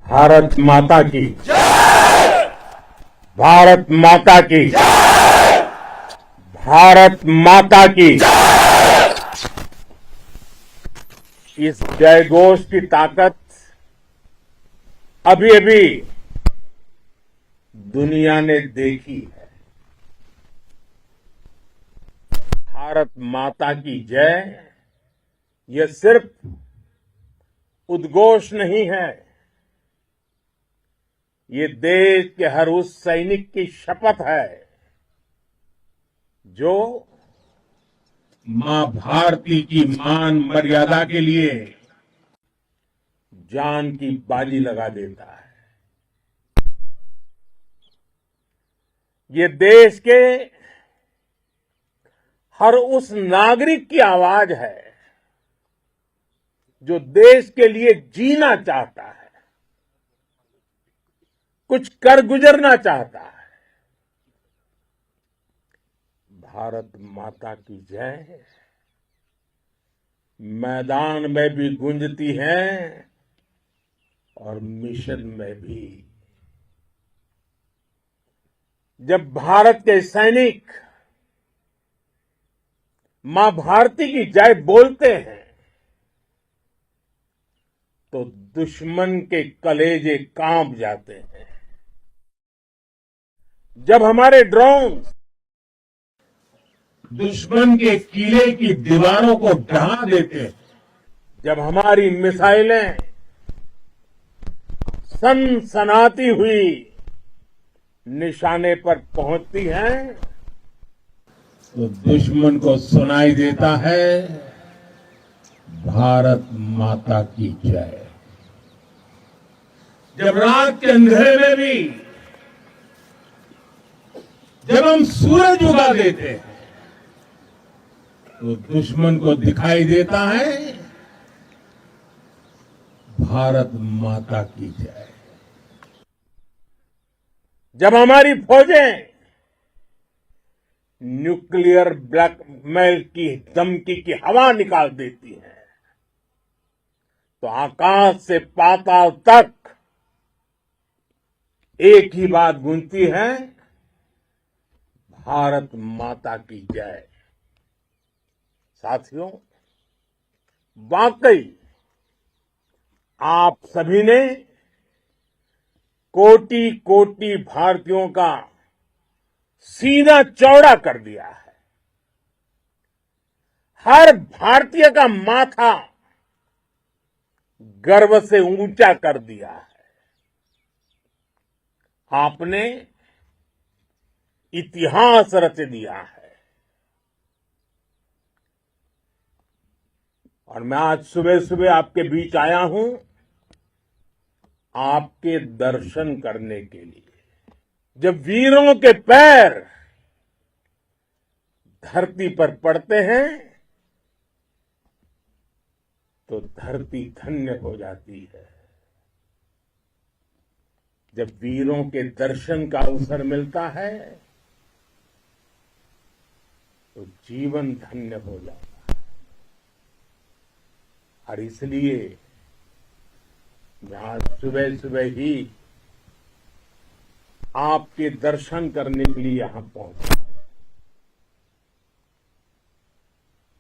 भारत माता की भारत माता की भारत माता की इस जयघोष की ताकत अभी अभी दुनिया ने देखी है। भारत माता की जय यह सिर्फ उद्घोष नहीं है, ये देश के हर उस सैनिक की शपथ है जो मां भारती की मान मर्यादा के लिए जान की बाजी लगा देता है। ये देश के हर उस नागरिक की आवाज है जो देश के लिए जीना चाहता है, कुछ कर गुजरना चाहता है। भारत माता की जय मैदान में भी गूंजती है और मिशन में भी। जब भारत के सैनिक मां भारती की जय बोलते हैं तो दुश्मन के कलेजे कांप जाते हैं। जब हमारे ड्रोन दुश्मन के किले की दीवारों को ढहा देते हैं, जब हमारी मिसाइलें सनसनाती हुई निशाने पर पहुंचती हैं तो दुश्मन को सुनाई देता है भारत माता की जय। जब रात के अंधेरे में भी जब हम सूरज उगा देते हैं तो दुश्मन को दिखाई देता है भारत माता की जय। जब हमारी फौजें न्यूक्लियर ब्लैकमेल की धमकी की हवा निकाल देती हैं तो आकाश से पाताल तक एक ही बात गूंजती है, भारत माता की जय। साथियों, वाकई आप सभी ने कोटि कोटि भारतीयों का सीना चौड़ा कर दिया है। हर भारतीय का माथा गर्व से ऊंचा कर दिया है। आपने इतिहास रच दिया है। और मैं आज सुबह सुबह आपके बीच आया हूं आपके दर्शन करने के लिए। जब वीरों के पैर धरती पर पड़ते हैं तो धरती धन्य हो जाती है। जब वीरों के दर्शन का अवसर मिलता है तो जीवन धन्य हो जाता है। और इसलिए मैं आज सुबह सुबह ही आपके दर्शन करने के लिए यहां पहुंचा।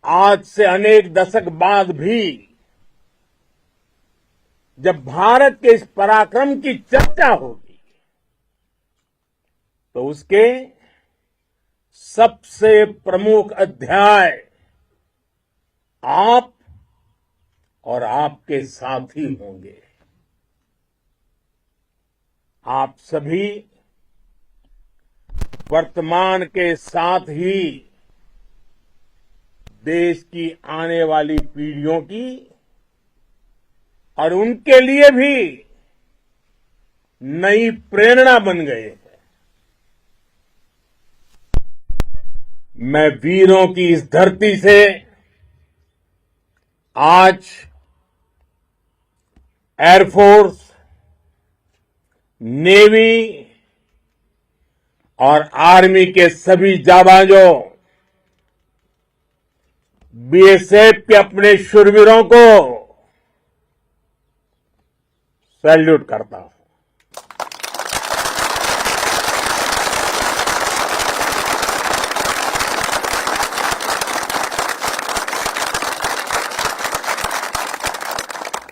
आज से अनेक दशक बाद भी जब भारत के इस पराक्रम की चर्चा होगी तो उसके सबसे प्रमुख अध्याय आप और आपके साथी होंगे। आप सभी वर्तमान के साथ ही देश की आने वाली पीढ़ियों की और उनके लिए भी नई प्रेरणा बन गए हैं। मैं वीरों की इस धरती से आज एयरफोर्स, नेवी और आर्मी के सभी जाबाजों, बीएसएफ के अपने शूरवीरों को सैल्यूट करता हूं।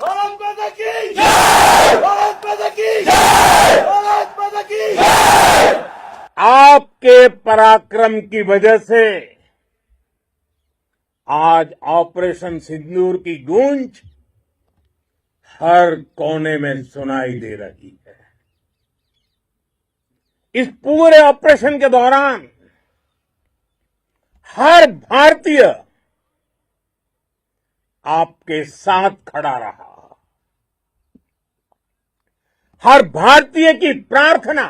भारत माता की जय! भारत माता की जय! भारत माता की जय! आपके पराक्रम की वजह से आज ऑपरेशन सिंदूर की गूंज हर कोने में सुनाई दे रही है। इस पूरे ऑपरेशन के दौरान हर भारतीय आपके साथ खड़ा रहा। हर भारतीय की प्रार्थना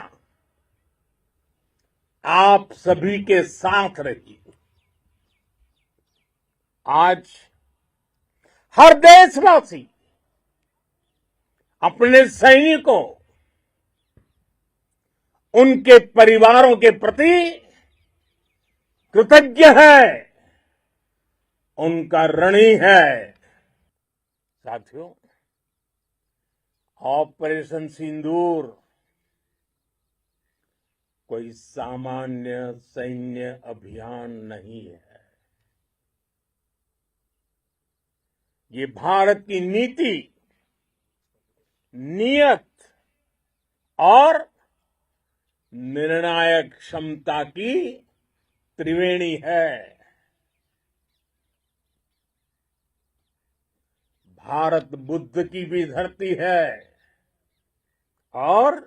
आप सभी के साथ रही। आज हर देशवासी अपने सैनिकों, उनके परिवारों के प्रति कृतज्ञ है, उनका ऋणी है। साथियों, ऑपरेशन सिंदूर कोई सामान्य सैन्य अभियान नहीं है। ये भारत की नीति, नियत और निर्णायक क्षमता की त्रिवेणी है। भारत बुद्ध की भी धरती है और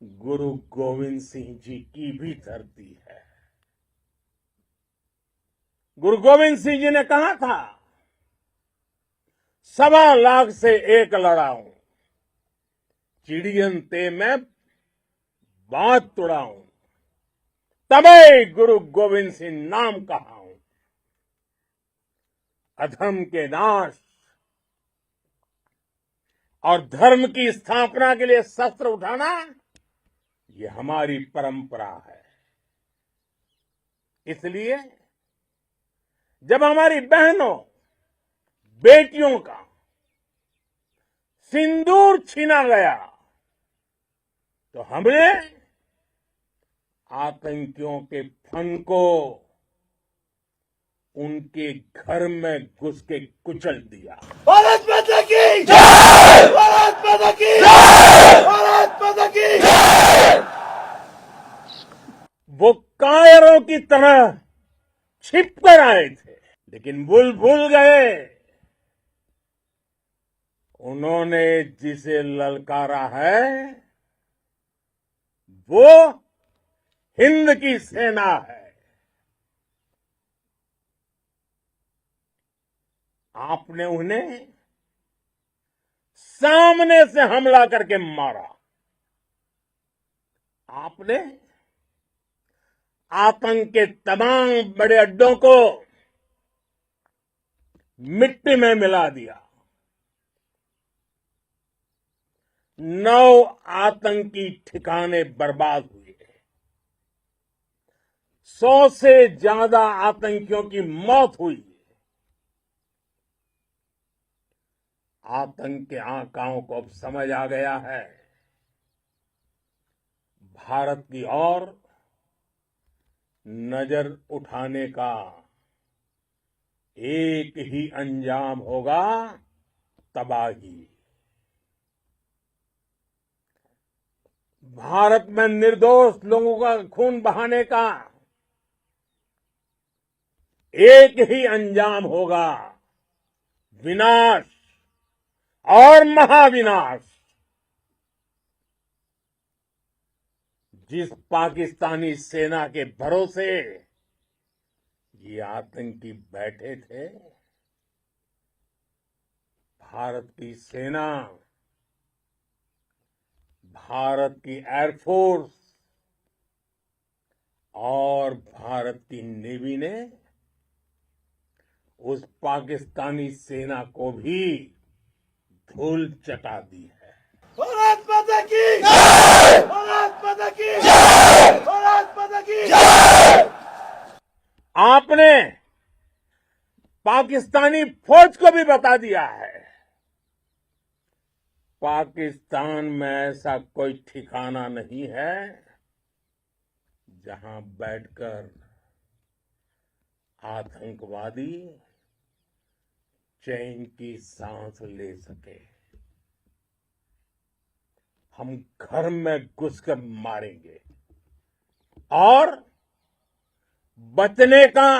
गुरु गोविंद सिंह जी की भी धरती है। गुरु गोविंद सिंह जी ने कहा था, 1.25 लाख से एक लड़ाऊं, चिड़ियन ते मैं बात तुड़ाऊं, तबे गुरु गोविंद सिंह नाम कहाऊं। अधर्म के नाश और धर्म की स्थापना के लिए शस्त्र उठाना, ये हमारी परंपरा है। इसलिए जब हमारी बहनों, बेटियों का सिंदूर छीना गया, तो हमने आतंकियों के फन को उनके घर में घुस के कुचल दिया। भारत माता की जय! भारत माता की जय! भारत माता की जय! वो कायरों की तरह छिप कर आए थे, लेकिन भूल गए उन्होंने जिसे ललकारा है वो हिंद की सेना है। आपने उन्हें सामने से हमला करके मारा। आपने आतंक के तमाम बड़े अड्डों को मिट्टी में मिला दिया। 9 आतंकी ठिकाने बर्बाद हुए। 100 से ज्यादा आतंकियों की मौत हुई। आतंक के आकाओं को अब समझ आ गया है, भारत की ओर नजर उठाने का एक ही अंजाम होगा, तबाही। भारत में निर्दोष लोगों का खून बहाने का एक ही अंजाम होगा, विनाश और महाविनाश। जिस पाकिस्तानी सेना के भरोसे ये आतंकी बैठे थे, भारत की सेना, भारत की एयरफोर्स और भारत की नेवी ने उस पाकिस्तानी सेना को भी धूल चटा दी है। भारत माता की जय! भारत माता की जय! भारत माता की जय! आपने पाकिस्तानी फौज को भी बता दिया है, पाकिस्तान में ऐसा कोई ठिकाना नहीं है जहां बैठकर आतंकवादी चैन की सांस ले सके। हम घर में घुसकर मारेंगे और बचने का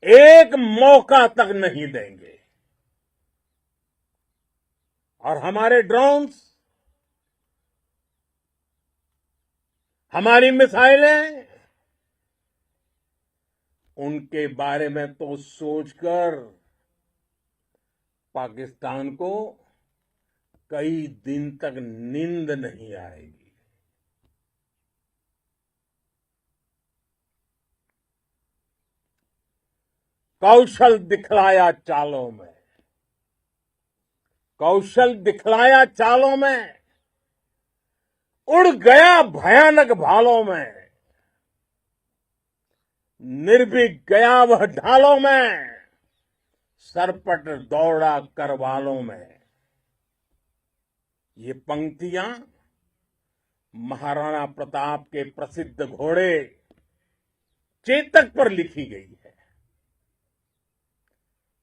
एक मौका तक नहीं देंगे। और हमारे ड्रोन्स, हमारी मिसाइलें, उनके बारे में तो सोचकर पाकिस्तान को कई दिन तक नींद नहीं आएगी। कौशल दिखलाया चालों में, कौशल दिखलाया चालों में, उड़ गया भयानक भालों में, निर्भीक गया वह ढालों में, सरपट दौड़ा करवालों में। ये पंक्तियां महाराणा प्रताप के प्रसिद्ध घोड़े चेतक पर लिखी गई है।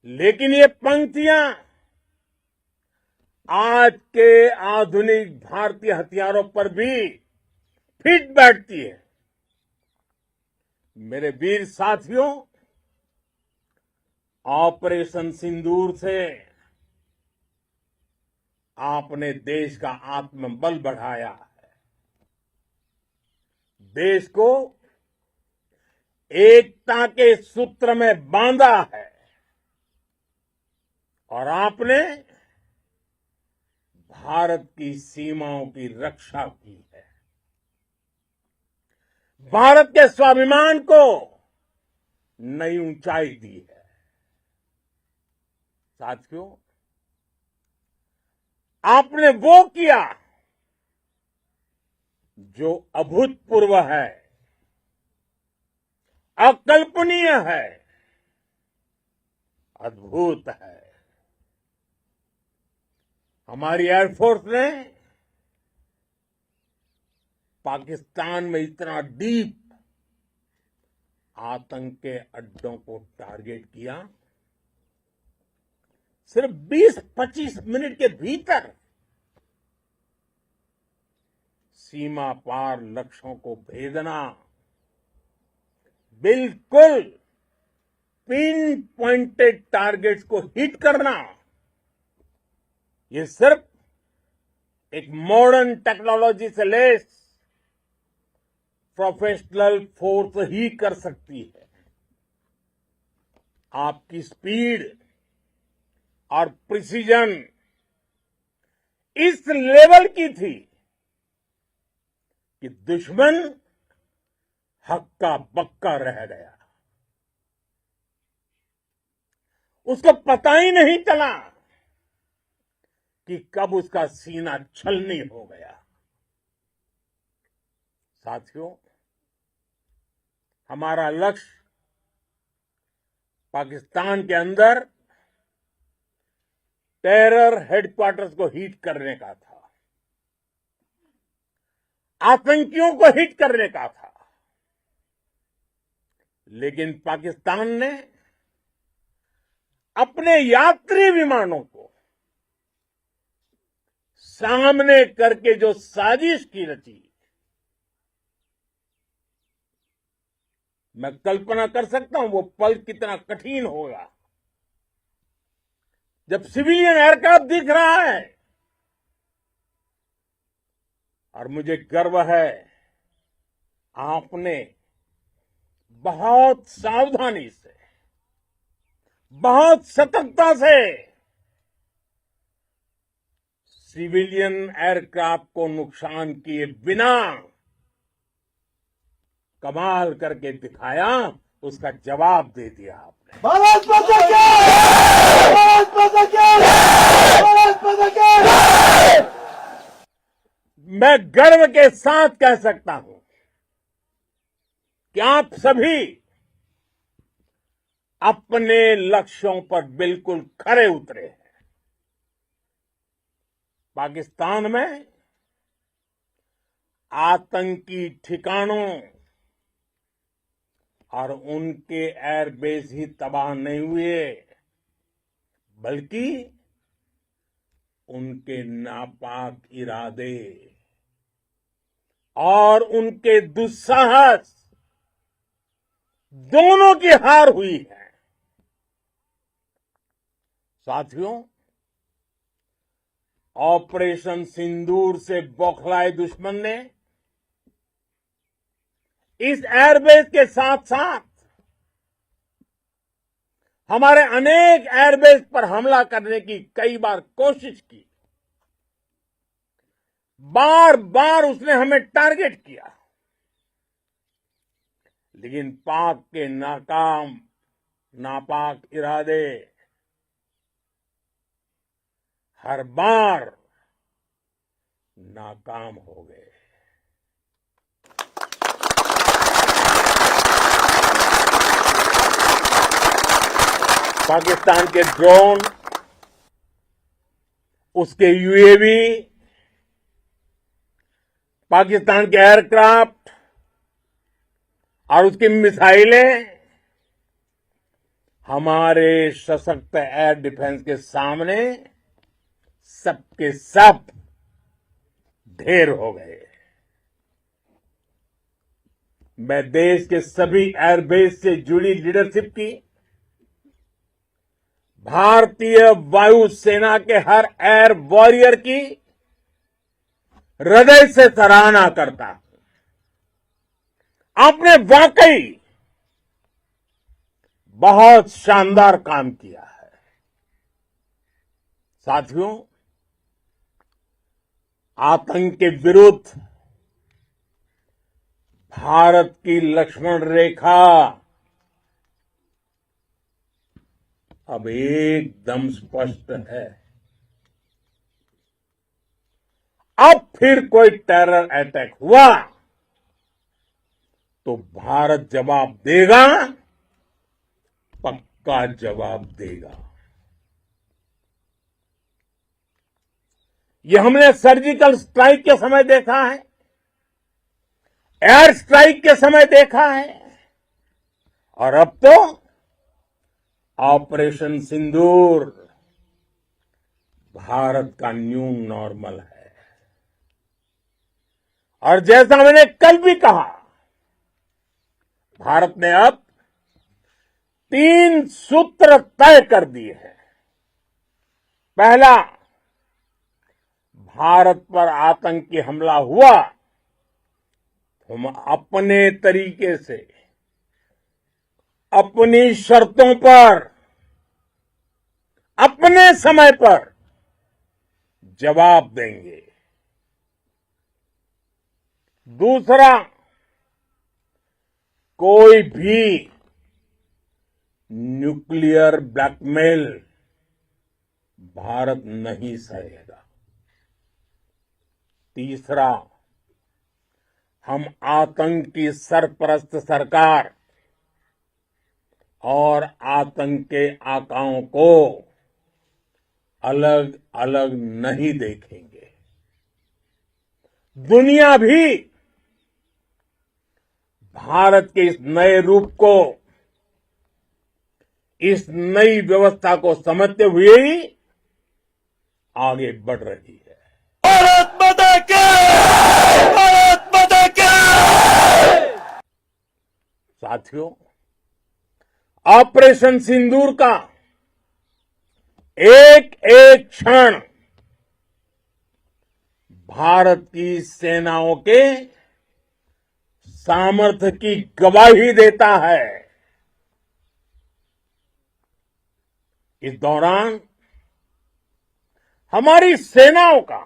लेकिन ये पंक्तियां आज के आधुनिक भारतीय हथियारों पर भी फिट बैठती है। मेरे वीर साथियों, ऑपरेशन सिंदूर से आपने देश का आत्मबल बढ़ाया है, देश को एकता के सूत्र में बांधा है और आपने भारत की सीमाओं की रक्षा की है। भारत के स्वाभिमान को नई ऊंचाई दी है। साथियों, आपने वो किया जो अभूतपूर्व है, अकल्पनीय है, अद्भुत है। हमारी एयरफोर्स ने पाकिस्तान में इतना डीप आतंक के अड्डों को टारगेट किया। सिर्फ 20-25 मिनट के भीतर सीमा पार लक्ष्यों को भेदना, बिल्कुल पिन पॉइंटेड टारगेट्स को हिट करना, ये सिर्फ एक मॉडर्न टेक्नोलॉजी से लेस प्रोफेशनल फोर्स ही कर सकती है। आपकी स्पीड और प्रिसीजन इस लेवल की थी कि दुश्मन हक्का बक्का रह गया। उसको पता ही नहीं चला कि कब उसका सीना छलनी हो गया। साथियों, हमारा लक्ष्य पाकिस्तान के अंदर टेरर हेडक्वार्टर्स को हिट करने का था, आतंकियों को हिट करने का था। लेकिन पाकिस्तान ने अपने यात्री विमानों को सामने करके जो साजिश की रची, मैं कल्पना कर सकता हूं वो पल कितना कठिन होगा जब सिविलियन एयरक्राफ्ट दिख रहा है। और मुझे गर्व है, आपने बहुत सावधानी से, बहुत सतर्कता से सिविलियन एयरक्राफ्ट को नुकसान किए बिना कमाल करके दिखाया, उसका जवाब दे दिया आपने। भारत माता की! भारत माता की! भारत माता की! मैं गर्व के साथ कह सकता हूं कि आप सभी अपने लक्ष्यों पर बिल्कुल खरे उतरे हैं। पाकिस्तान में आतंकी ठिकानों और उनके एयरबेस ही तबाह नहीं हुए, बल्कि उनके नापाक इरादे और उनके दुस्साहस दोनों की हार हुई है। साथियों, ऑपरेशन सिंदूर से बौखलाए दुश्मन ने इस एयरबेस के साथ साथ हमारे अनेक एयरबेस पर हमला करने की कई बार कोशिश की। बार बार उसने हमें टारगेट किया, लेकिन पाक के नापाक इरादे हर बार नाकाम हो गए। पाकिस्तान के ड्रोन, उसके यूएवी, पाकिस्तान के एयरक्राफ्ट और उसकी मिसाइलें हमारे सशक्त एयर डिफेंस के सामने सबके सब ढेर हो गए। मैं देश के सभी एयरबेस से जुड़ी लीडरशिप की, भारतीय वायुसेना के हर एयर वॉरियर की हृदय से सराहना करता हूं। आपने वाकई बहुत शानदार काम किया है। साथियों, आतंक के विरुद्ध भारत की लक्ष्मण रेखा अब एकदम स्पष्ट है। अब फिर कोई टेरर अटैक हुआ तो भारत जवाब देगा, पक्का जवाब देगा। ये हमने सर्जिकल स्ट्राइक के समय देखा है, एयर स्ट्राइक के समय देखा है, और अब तो ऑपरेशन सिंदूर भारत का न्यू नॉर्मल है। और जैसा मैंने कल भी कहा, भारत ने अब 3 सूत्र तय कर दिए हैं। पहला, भारत पर आतंकी हमला हुआ, हम अपने तरीके से, अपनी शर्तों पर, अपने समय पर जवाब देंगे। दूसरा, कोई भी न्यूक्लियर ब्लैकमेल भारत नहीं सहेगा। तीसरा, हम आतंक की सरपरस्त सरकार और आतंक के आकाओं को अलग अलग नहीं देखेंगे। दुनिया भी भारत के इस नए रूप को, इस नई व्यवस्था को समझते हुए ही आगे बढ़ रही है। भारत माता की! भारत माता की! साथियों, ऑपरेशन सिंदूर का एक एक क्षण भारत की सेनाओं के सामर्थ्य की गवाही देता है। इस दौरान हमारी सेनाओं का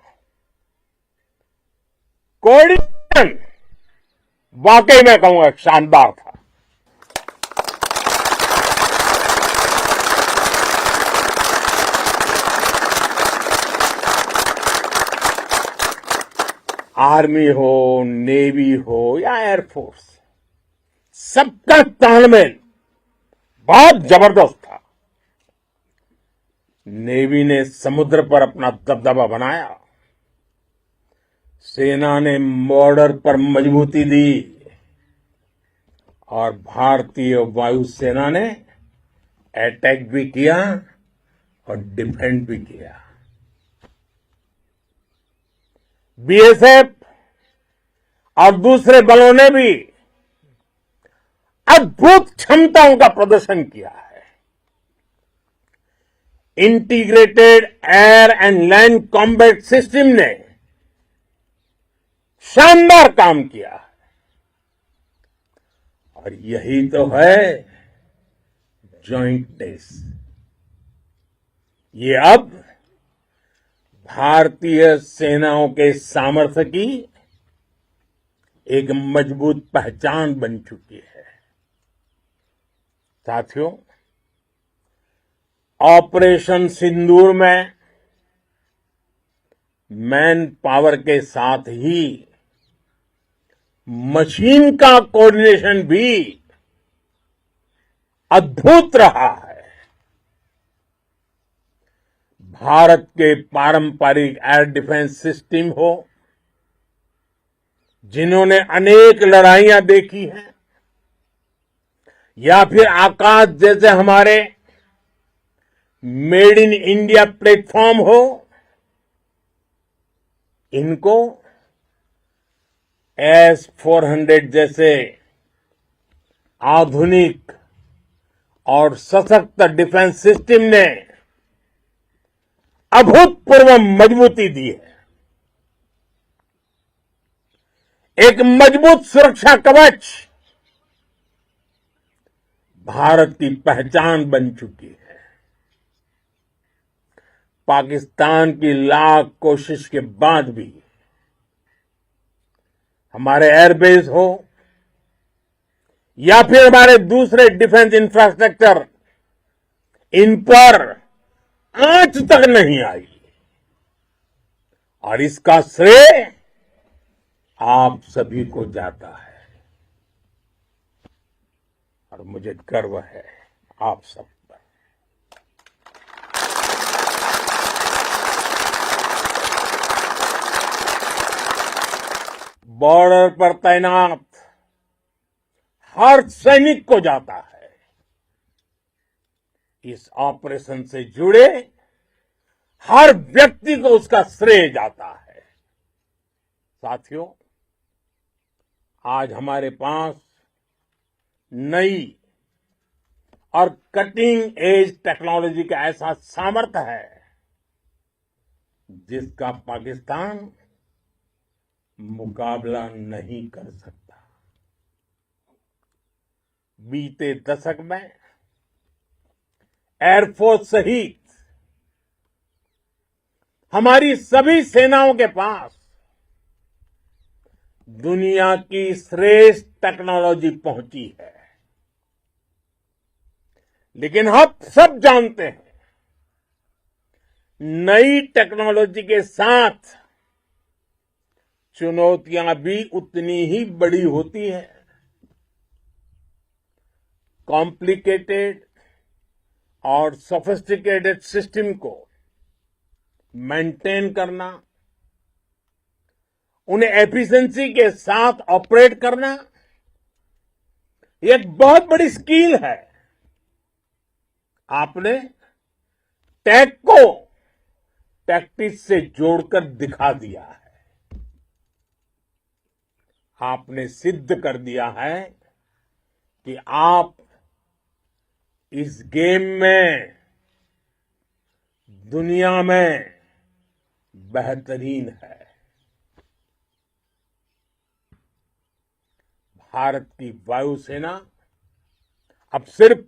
कोऑर्डिनेशन वाकई में कहूंगा शानदार था। आर्मी हो, नेवी हो या एयरफोर्स, सबका तालमेल बहुत जबरदस्त था। नेवी ने समुद्र पर अपना दबदबा बनाया, सेना ने बॉर्डर पर मजबूती दी और भारतीय वायुसेना ने अटैक भी किया और डिफेंड भी किया। बीएसएफ और दूसरे बलों ने भी अद्भुत क्षमताओं का प्रदर्शन किया है। Integrated air and land combat system ने शानदार काम किया है और यही तो है जॉइंटनेस। ये अब भारतीय सेनाओं के सामर्थ्य की एक मजबूत पहचान बन चुकी है। साथियों, ऑपरेशन सिंदूर में मैन पावर के साथ ही मशीन का कोऑर्डिनेशन भी अद्भुत रहा है। भारत के पारंपरिक एयर डिफेंस सिस्टम हो, जिन्होंने अनेक लड़ाइयां देखी हैं, या फिर आकाश जैसे हमारे मेड इन इंडिया प्लेटफॉर्म हो, इनको S-400 जैसे आधुनिक और सशक्त डिफेंस सिस्टम ने अभूतपूर्व मजबूती दी है। एक मजबूत सुरक्षा कवच भारत की पहचान बन चुकी है। पाकिस्तान की लाख कोशिश के बाद भी हमारे एयरबेस हो या फिर हमारे दूसरे डिफेंस इंफ्रास्ट्रक्चर, इन पर आंच तक नहीं आई और इसका श्रेय आप सभी को जाता है और मुझे गर्व है आप सब पर। बॉर्डर पर तैनात हर सैनिक को जाता है। इस ऑपरेशन से जुड़े हर व्यक्ति को उसका श्रेय जाता है। साथियों, आज हमारे पास नई और कटिंग एज टेक्नोलॉजी का ऐसा सामर्थ्य है जिसका पाकिस्तान मुकाबला नहीं कर सकता। बीते दशक में एयरफोर्स सहित हमारी सभी सेनाओं के पास दुनिया की श्रेष्ठ टेक्नोलॉजी पहुंची है। लेकिन हम सब जानते हैं, नई टेक्नोलॉजी के साथ चुनौतियां भी उतनी ही बड़ी होती है। कॉम्प्लिकेटेड और सोफिस्टिकेटेड सिस्टम को मेंटेन करना, उन्हें एफिशिएंसी के साथ ऑपरेट करना, एक बहुत बड़ी स्किल है। आपने टेक को टैक्टिक्स से जोड़कर दिखा दिया है। आपने सिद्ध कर दिया है कि आप इस गेम में दुनिया में बेहतरीन है। भारत की वायुसेना अब सिर्फ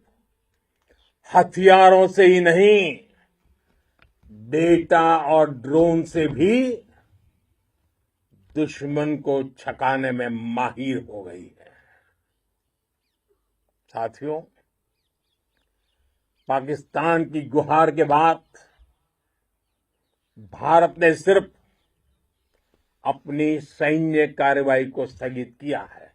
हथियारों से ही नहीं, डेटा और ड्रोन से भी दुश्मन को छकाने में माहिर हो गई है। साथियों, पाकिस्तान की गुहार के बाद भारत ने सिर्फ अपनी सैन्य कार्रवाई को स्थगित किया है।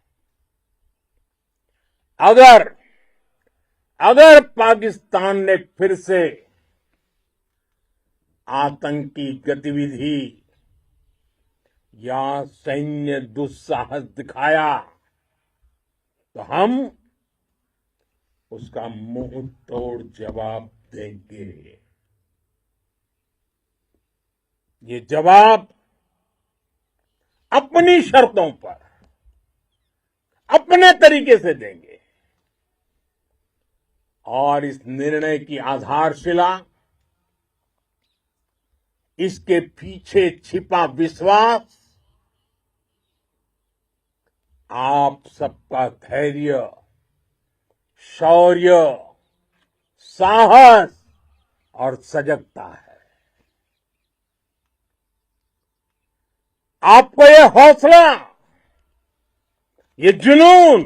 अगर पाकिस्तान ने फिर से आतंकी गतिविधि या सैन्य दुस्साहस दिखाया तो हम उसका मुंह तोड़ जवाब देंगे। ये जवाब अपनी शर्तों पर अपने तरीके से देंगे और इस निर्णय की आधारशिला इसके पीछे छिपा विश्वास आप सबका धैर्य, शौर्य, साहस और सजगता है। आपको ये हौसला, ये जुनून,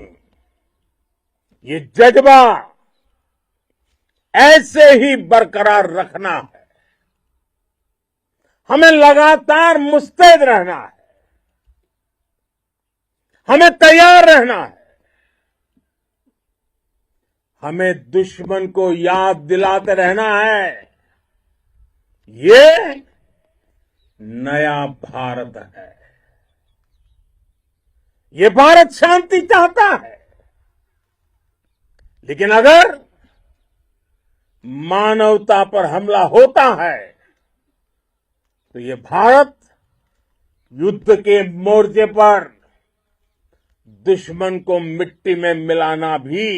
ये जज्बा ऐसे ही बरकरार रखना है। हमें लगातार मुस्तैद रहना है, हमें तैयार रहना है। हमें दुश्मन को याद दिलाते रहना है, ये नया भारत है। ये भारत शांति चाहता है, लेकिन अगर मानवता पर हमला होता है तो ये भारत युद्ध के मोर्चे पर दुश्मन को मिट्टी में मिलाना भी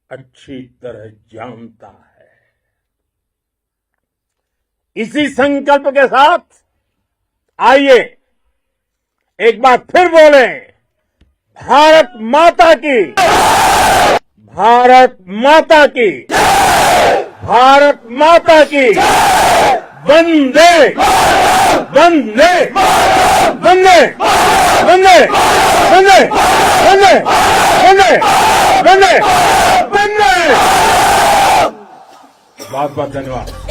अच्छी तरह जानता है। इसी संकल्प के साथ आइए एक बार फिर बोले, भारत माता की, भारत माता की, भारत माता की, वंदे वंदे वंदे वंदे वंदे वंदे वंदे वंदे वंदे। बहुत बहुत धन्यवाद।